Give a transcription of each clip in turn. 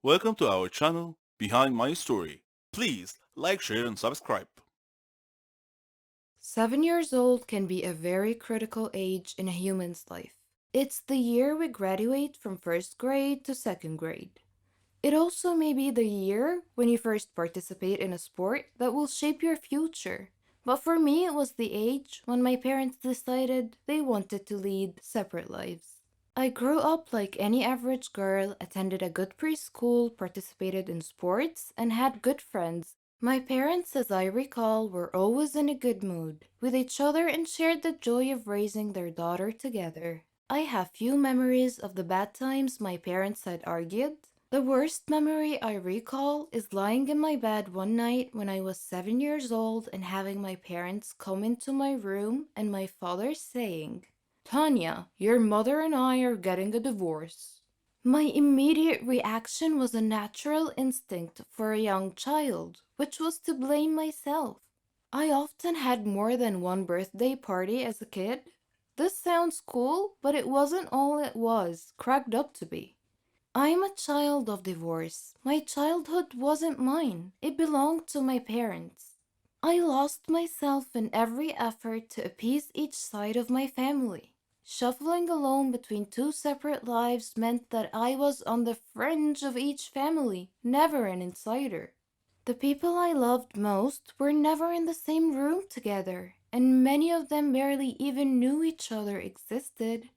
Welcome to our channel, Behind My Story. Please like, share, and subscribe. 7 years old can be a very critical age in a human's life. It's the year we graduate from first grade to second grade. It also may be the year when you first participate in a sport that will shape your future. But for me, it was the age when my parents decided they wanted to lead separate lives. I grew up like any average girl, attended a good preschool, participated in sports, and had good friends. My parents, as I recall, were always in a good mood with each other and shared the joy of raising their daughter together. I have few memories of the bad times my parents had argued. The worst memory I recall is lying in my bed one night when I was 7 years old and having my parents come into my room and my father saying, "Tanya, your mother and I are getting a divorce." My immediate reaction was a natural instinct for a young child, which was to blame myself. I often had more than one birthday party as a kid. This sounds cool, but it wasn't all it was cracked up to be. I'm a child of divorce. My childhood wasn't mine, it belonged to my parents. I lost myself in every effort to appease each side of my family. Shuffling alone between two separate lives meant that I was on the fringe of each family, never an insider. The people I loved most were never in the same room together, and many of them barely even knew each other existed.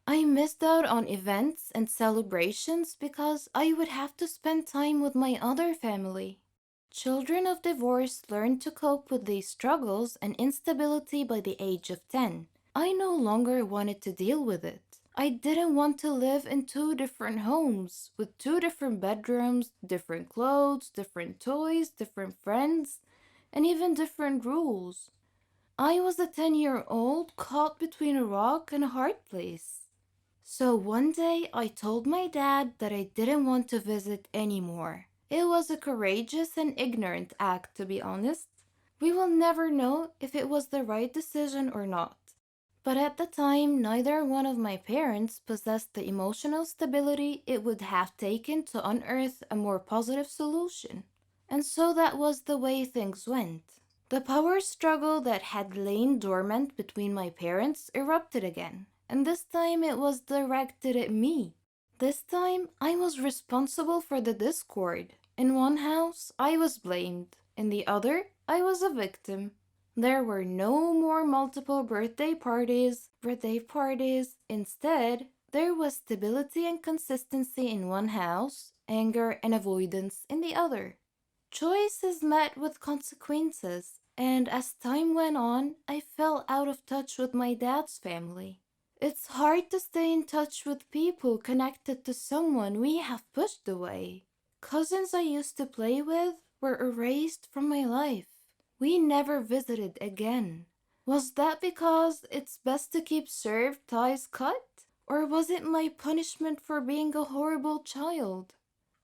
I missed out on events and celebrations because I would have to spend time with my other family. Children of divorce learn to cope with these struggles and instability by the age of 10. I no longer wanted to deal with it. I didn't want to live in two different homes with two different bedrooms, different clothes, different toys, different friends, and even different rules. I was a 10-year-old caught between a rock and a hard place. So one day I told my dad that I didn't want to visit anymore. It was a courageous and ignorant act, to be honest. We will never know if it was the right decision or not. But at the time, neither one of my parents possessed the emotional stability it would have taken to unearth a more positive solution. And so that was the way things went. The power struggle that had lain dormant between my parents erupted again, and this time it was directed at me. This time I was responsible for the discord. In one house, I was blamed, in the other, I was a victim. There were no more multiple birthday parties. Instead, there was stability and consistency in one house, anger and avoidance in the other. Choice is met with consequences, and as time went on, I fell out of touch with my dad's family. It's hard to stay in touch with people connected to someone we have pushed away. Cousins I used to play with were erased from my life. We never visited again. Was that because it's best to keep served ties cut? Or was it my punishment for being a horrible child?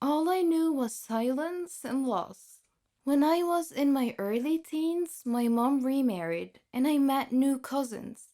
All I knew was silence and loss. When I was in my early teens, my mom remarried and I met new cousins.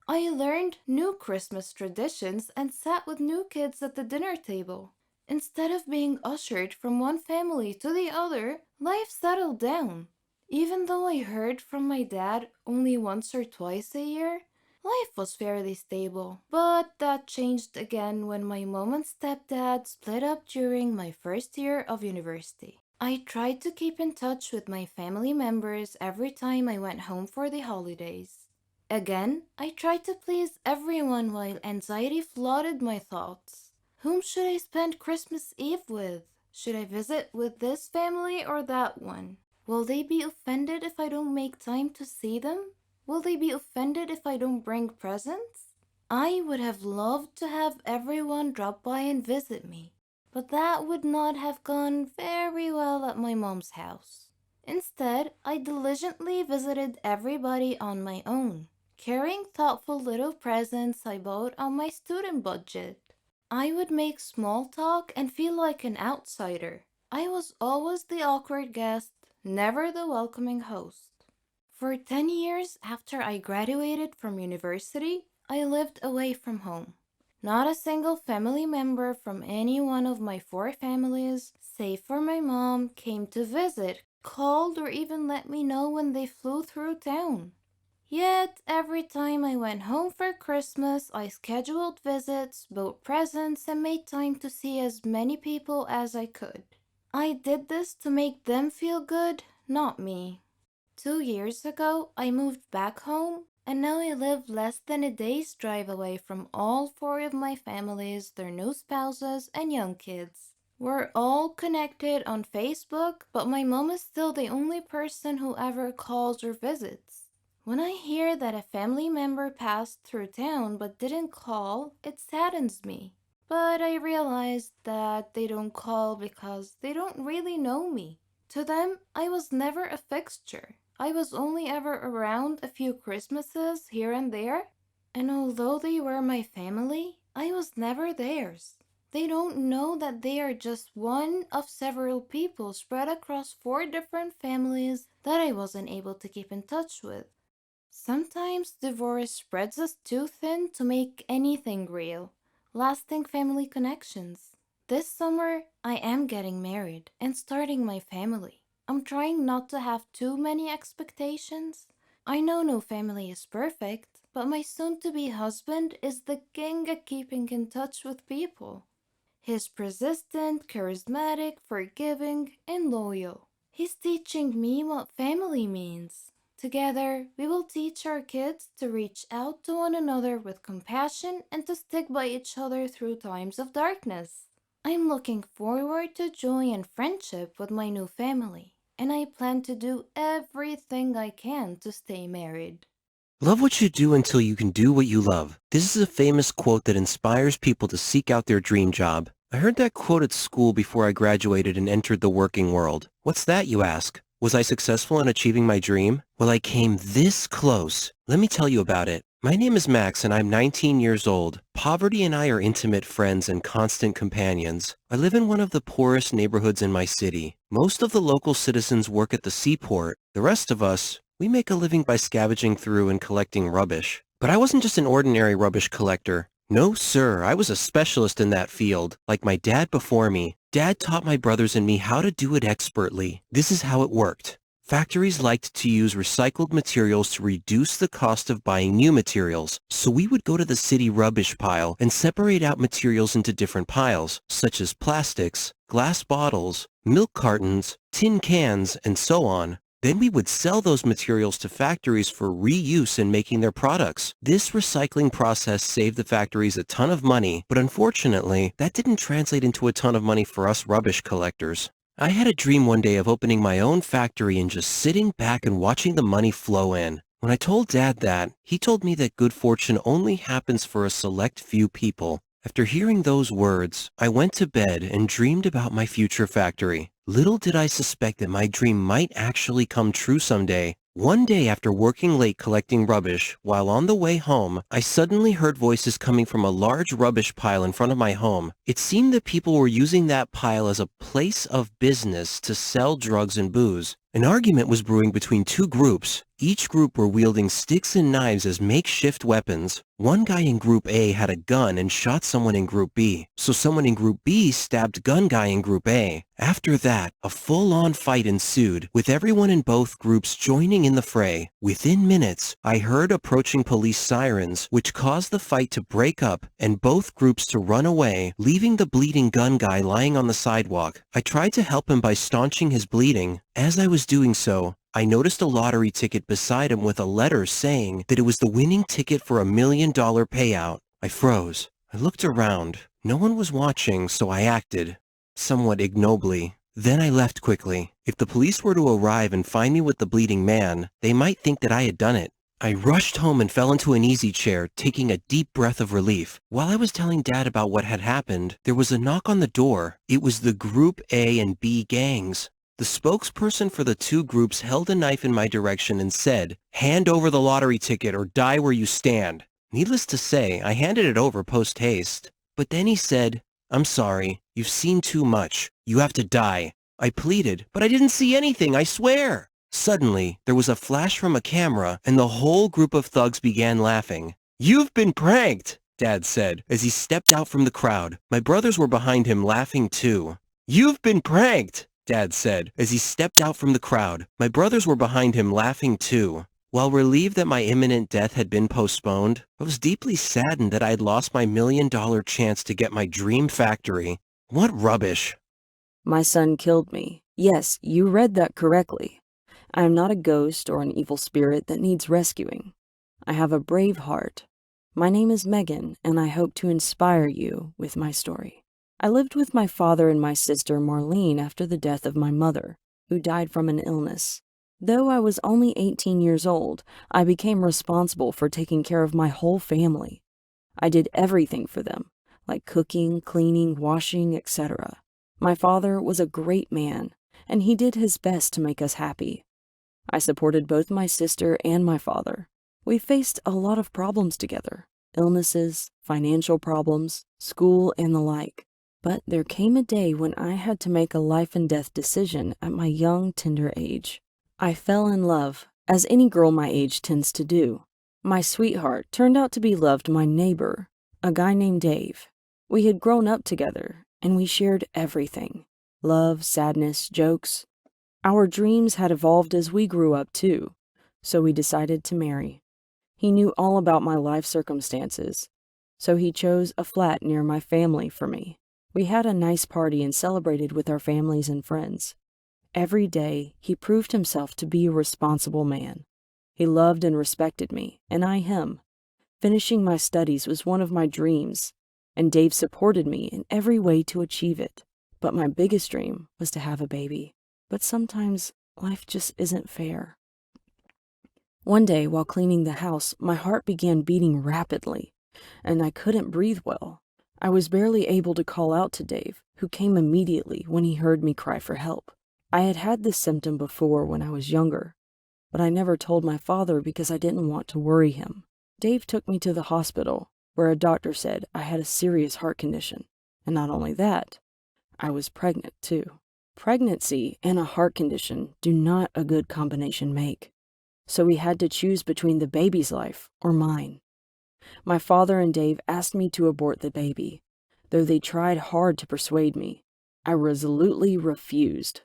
I learned new Christmas traditions and sat with new kids at the dinner table. Instead of being ushered from one family to the other, life settled down. Even though I heard from my dad only once or twice a year, life was fairly stable. But that changed again when my mom and stepdad split up during my first year of university. I tried to keep in touch with my family members every time I went home for the holidays. Again, I tried to please everyone while anxiety flooded my thoughts. Whom should I spend Christmas Eve with? Should I visit with this family or that one? Will they be offended if I don't make time to see them? Will they be offended if I don't bring presents? I would have loved to have everyone drop by and visit me, but that would not have gone very well at my mom's house. Instead, I diligently visited everybody on my own, carrying thoughtful little presents I bought on my student budget. I would make small talk and feel like an outsider. I was always the awkward guest, never the welcoming host. For 10 years after I graduated from university, I lived away from home. Not a single family member from any one of my four families, save for my mom, came to visit, called, or even let me know when they flew through town. Yet, every time I went home for Christmas, I scheduled visits, bought presents, and made time to see as many people as I could. I did this to make them feel good, not me. 2 years ago, I moved back home, and now I live less than a day's drive away from all four of my families, their new spouses, and young kids. We're all connected on Facebook, but my mom is still the only person who ever calls or visits. When I hear that a family member passed through town but didn't call, it saddens me. But I realized that they don't call because they don't really know me. To them, I was never a fixture. I was only ever around a few Christmases here and there, and although they were my family, I was never theirs. They don't know that they are just one of several people spread across four different families that I wasn't able to keep in touch with. Sometimes divorce spreads us too thin to make anything real, lasting family connections. This summer, I am getting married and starting my family. I'm trying not to have too many expectations. I know no family is perfect, but my soon to be husband is the king at keeping in touch with people. He's persistent, charismatic, forgiving, and loyal. He's teaching me what family means. Together, we will teach our kids to reach out to one another with compassion and to stick by each other through times of darkness. I'm looking forward to joy and friendship with my new family, and I plan to do everything I can to stay married. Love what you do until you can do what you love. This is a famous quote that inspires people to seek out their dream job. I heard that quote at school before I graduated and entered the working world. What's that, you ask? Was I successful in achieving my dream? Well, I came this close. Let me tell you about it. My name is Max and I'm 19 years old. Poverty and I are intimate friends and constant companions. I live in one of the poorest neighborhoods in my city. Most of the local citizens work at the seaport. The rest of us, we make a living by scavenging through and collecting rubbish. But I wasn't just an ordinary rubbish collector. No, sir, I was a specialist in that field, like my dad before me. Dad taught my brothers and me how to do it expertly. This is how it worked. Factories liked to use recycled materials to reduce the cost of buying new materials, so we would go to the city rubbish pile and separate out materials into different piles, such as plastics, glass bottles, milk cartons, tin cans, and so on. Then we would sell those materials to factories for reuse in making their products. This recycling process saved the factories a ton of money, but unfortunately, that didn't translate into a ton of money for us rubbish collectors. I had a dream one day of opening my own factory and just sitting back and watching the money flow in. When I told Dad that, he told me that good fortune only happens for a select few people. After hearing those words, I went to bed and dreamed about my future factory. Little did I suspect that my dream might actually come true someday. One day after working late collecting rubbish, while on the way home, I suddenly heard voices coming from a large rubbish pile in front of my home. It seemed that people were using that pile as a place of business to sell drugs and booze. An argument was brewing between two groups. Each group were wielding sticks and knives as makeshift weapons. One guy in Group A had a gun and shot someone in Group B, so someone in Group B stabbed gun guy in Group A. After that, a full-on fight ensued, with everyone in both groups joining in the fray. Within minutes, I heard approaching police sirens, which caused the fight to break up and both groups to run away, leaving the bleeding gun guy lying on the sidewalk. I tried to help him by staunching his bleeding. As I was doing so, I noticed a lottery ticket beside him with a letter saying that it was the winning ticket for $1 million payout. I froze. I looked around. No one was watching, so I acted, somewhat ignobly. Then I left quickly. If the police were to arrive and find me with the bleeding man, they might think that I had done it. I rushed home and fell into an easy chair, taking a deep breath of relief. While I was telling Dad about what had happened, there was a knock on the door. It was the Group A and B gangs. The spokesperson for the two groups held a knife in my direction and said, "Hand over the lottery ticket or die where you stand." Needless to say, I handed it over post-haste. But then he said, "I'm sorry, you've seen too much. You have to die." I pleaded, "But I didn't see anything, I swear." Suddenly, there was a flash from a camera, and the whole group of thugs began laughing. "You've been pranked!" Dad said as he stepped out from the crowd. My brothers were behind him laughing too. You've been pranked, Dad said as he stepped out from the crowd. My brothers were behind him laughing too. While relieved that my imminent death had been postponed, I was deeply saddened that I had lost my $1 million chance to get my dream factory. What rubbish. My son killed me. Yes, you read that correctly. I am not a ghost or an evil spirit that needs rescuing. I have a brave heart. My name is Megan, and I hope to inspire you with my story. I lived with my father and my sister Marlene after the death of my mother, who died from an illness. Though I was only 18 years old, I became responsible for taking care of my whole family. I did everything for them, like cooking, cleaning, washing, etc. My father was a great man, and he did his best to make us happy. I supported both my sister and my father. We faced a lot of problems together, illnesses, financial problems, school, and the like. But there came a day when I had to make a life and death decision at my young, tender age. I fell in love, as any girl my age tends to do. My sweetheart turned out to be loved my neighbor, a guy named Dave. We had grown up together, and we shared everything. Love, sadness, jokes. Our dreams had evolved as we grew up too, so we decided to marry. He knew all about my life circumstances, so he chose a flat near my family for me. We had a nice party and celebrated with our families and friends. Every day, he proved himself to be a responsible man. He loved and respected me, and I him. Finishing my studies was one of my dreams, and Dave supported me in every way to achieve it. But my biggest dream was to have a baby. But sometimes life just isn't fair. One day, while cleaning the house, my heart began beating rapidly, and I couldn't breathe well. I was barely able to call out to Dave, who came immediately when he heard me cry for help. I had had this symptom before when I was younger, but I never told my father because I didn't want to worry him. Dave took me to the hospital, where a doctor said I had a serious heart condition. And not only that, I was pregnant too. Pregnancy and a heart condition do not a good combination make. So we had to choose between the baby's life or mine. My father and Dave asked me to abort the baby. Though they tried hard to persuade me, I resolutely refused.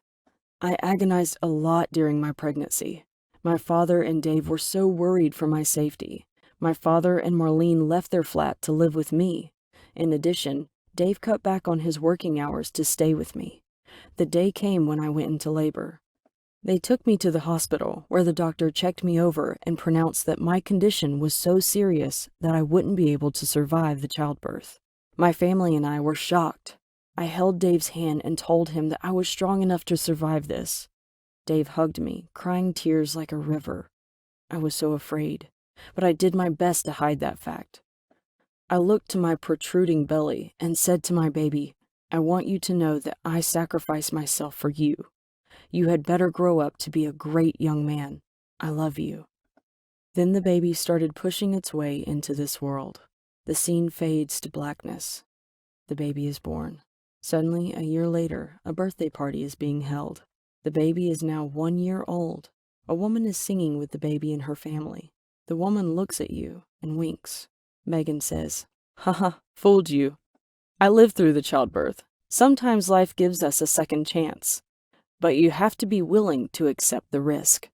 I agonized a lot during my pregnancy. My father and Dave were so worried for my safety. My father and Marlene left their flat to live with me. In addition, Dave cut back on his working hours to stay with me. The day came when I went into labor. They took me to the hospital, where the doctor checked me over and pronounced that my condition was so serious that I wouldn't be able to survive the childbirth. My family and I were shocked. I held Dave's hand and told him that I was strong enough to survive this. Dave hugged me, crying tears like a river. I was so afraid, but I did my best to hide that fact. I looked to my protruding belly and said to my baby, I want you to know that I sacrificed myself for you. You had better grow up to be a great young man. I love you. Then the baby started pushing its way into this world. The scene fades to blackness. The baby is born. Suddenly, a year later, a birthday party is being held. The baby is now 1 year old. A woman is singing with the baby and her family. The woman looks at you and winks. Megan says, "Haha, fooled you. I lived through the childbirth. Sometimes life gives us a second chance, but you have to be willing to accept the risk."